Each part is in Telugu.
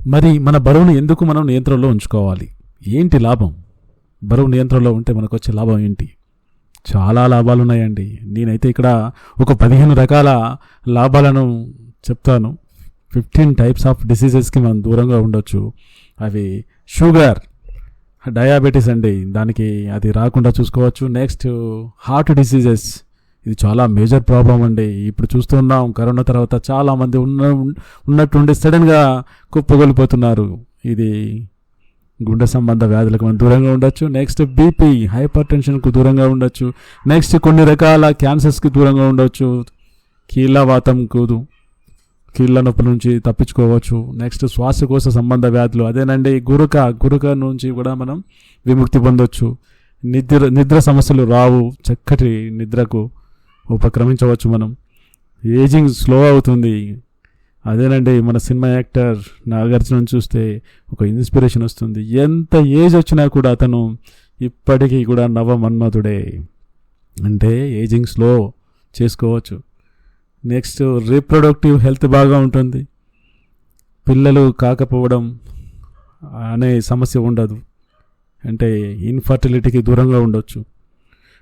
మరి మన బరువును ఎందుకు మనం నియంత్రణలో ఉంచుకోవాలి? ఏంటి లాభం? బరువు నియంత్రణలో ఉంటే మనకు వచ్చే లాభం ఏంటి? చాలా లాభాలు ఉన్నాయండి. నేనైతే ఇక్కడ ఒక 15 రకాల లాభాలను చెప్తాను. 15 టైప్స్ ఆఫ్ డిసీజెస్కి మనం దూరంగా ఉండొచ్చు. అవి షుగర్, డయాబెటీస్ అండి, దానికి అది రాకుండా చూసుకోవచ్చు. నెక్స్ట్ హార్ట్ డిసీజెస్, ఇది చాలా మేజర్ ప్రాబ్లం అండి. ఇప్పుడు చూస్తున్నాం కరోనా తర్వాత చాలామంది ఉన్నట్టుండి సడన్గా కుప్పగొలిపోతున్నారు. ఇది గుండె సంబంధ వ్యాధులకు మనం దూరంగా ఉండొచ్చు. నెక్స్ట్ బీపీ, హైపర్ టెన్షన్కు దూరంగా ఉండొచ్చు. నెక్స్ట్ కొన్ని రకాల క్యాన్సర్స్కి దూరంగా ఉండొచ్చు. కీళ్ళ నొప్పి నుంచి తప్పించుకోవచ్చు. నెక్స్ట్ శ్వాసకోశ సంబంధ వ్యాధులు, అదేనండి గురక నుంచి కూడా మనం విముక్తి పొందొచ్చు. నిద్ర సమస్యలు రావు, చక్కటి నిద్రకు ఉపక్రమించవచ్చు మనం. ఏజింగ్ స్లో అవుతుంది. అదేనండి మన సినిమా యాక్టర్ నాగార్జున చూస్తే ఒక ఇన్స్పిరేషన్ వస్తుంది. ఎంత ఏజ్ వచ్చినా కూడా అతను ఇప్పటికీ కూడా నవమన్మధుడే. అంటే ఏజింగ్ స్లో చేసుకోవచ్చు. నెక్స్ట్ రీప్రొడక్టివ్ హెల్త్ బాగా ఉంటుంది. పిల్లలు కాకపోవడం అనే సమస్య ఉండదు. అంటే ఇన్ఫర్టిలిటీకి దూరంగా ఉండొచ్చు.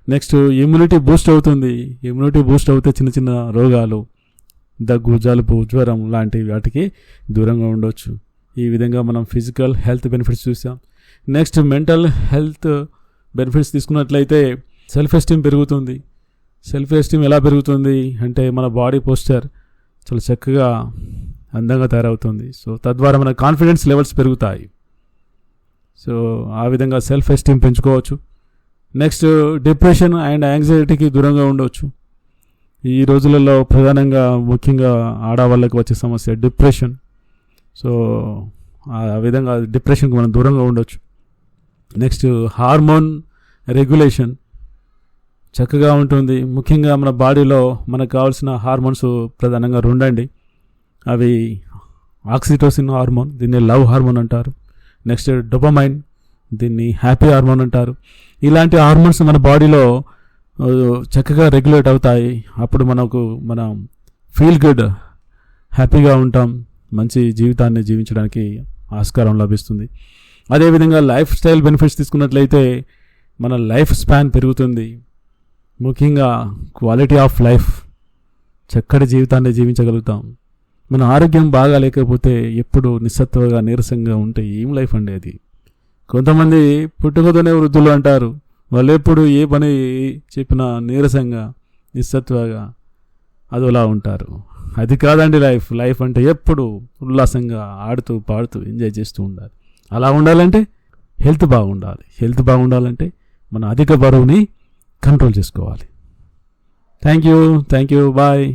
నెక్స్ట్ ఇమ్యూనిటీ బూస్ట్ అవుతుంది. ఇమ్యూనిటీ బూస్ట్ అవుతే చిన్న చిన్న రోగాలు, దగ్గు, జలుబు, జ్వరం లాంటి వాటికి దూరంగా ఉండొచ్చు. ఈ విధంగా మనం ఫిజికల్ హెల్త్ బెనిఫిట్స్ చూసాం. నెక్స్ట్ మెంటల్ హెల్త్ బెనిఫిట్స్ తీసుకున్నట్లయితే సెల్ఫ్ ఎస్టీమ్ పెరుగుతుంది. సెల్ఫ్ ఎస్టీమ్ ఎలా పెరుగుతుంది అంటే మన బాడీ పోస్చర్ చాలా చక్కగా అందంగా తయారవుతుంది. సో తద్వారా మన కాన్ఫిడెన్స్ లెవెల్స్ పెరుగుతాయి. సో ఆ విధంగా సెల్ఫ్ ఎస్టీమ్ పెంచుకోవచ్చు. నెక్స్ట్ డిప్రెషన్ అండ్ యాంగ్జైటీకి దూరంగా ఉండవచ్చు. ఈ రోజులలో ప్రధానంగా ముఖ్యంగా ఆడవాళ్ళకి వచ్చే సమస్య డిప్రెషన్. సో ఆ విధంగా డిప్రెషన్కి మనం దూరంగా ఉండొచ్చు. నెక్స్ట్ హార్మోన్ రెగ్యులేషన్ చక్కగా ఉంటుంది. ముఖ్యంగా మన బాడీలో మనకు కావాల్సిన హార్మోన్స్ ప్రధానంగా రెండండి. అవి ఆక్సిటోసిన్ హార్మోన్, దీన్ని లవ్ హార్మోన్ అంటారు. నెక్స్ట్ డోపమైన్, దీన్ని హ్యాపీ హార్మోన్ అంటారు. ఇలాంటి హార్మోన్స్ మన బాడీలో చక్కగా రెగ్యులేట్ అవుతాయి. అప్పుడు మనం ఫీల్ గుడ్, హ్యాపీగా ఉంటాం. మంచి జీవితాన్ని జీవించడానికి ఆస్కారం లభిస్తుంది. అదేవిధంగా లైఫ్ స్టైల్ బెనిఫిట్స్ తీసుకున్నట్లయితే మన లైఫ్ స్పాన్ పెరుగుతుంది. ముఖ్యంగా క్వాలిటీ ఆఫ్ లైఫ్, చక్కటి జీవితాన్ని జీవించగలుగుతాం. మన ఆరోగ్యం బాగా లేకపోతే ఎప్పుడు నిస్సత్వగా నీరసంగా ఉంటే ఏం లైఫ్ అండి అది. కొంతమంది పుట్టుకతోనే వృద్ధులు అంటారు. వాళ్ళు ఎప్పుడు ఏ పని చెప్పినా నీరసంగా నిస్సత్వగా అదోలా ఉంటారు. అది కాదండి లైఫ్. లైఫ్ అంటే ఎప్పుడు ఉల్లాసంగా ఆడుతూ పాడుతూ ఎంజాయ్ చేస్తూ ఉండాలి. అలా ఉండాలంటే హెల్త్ బాగుండాలి. హెల్త్ బాగుండాలంటే మన అధిక బరువుని కంట్రోల్ చేసుకోవాలి. Thank you. బాయ్.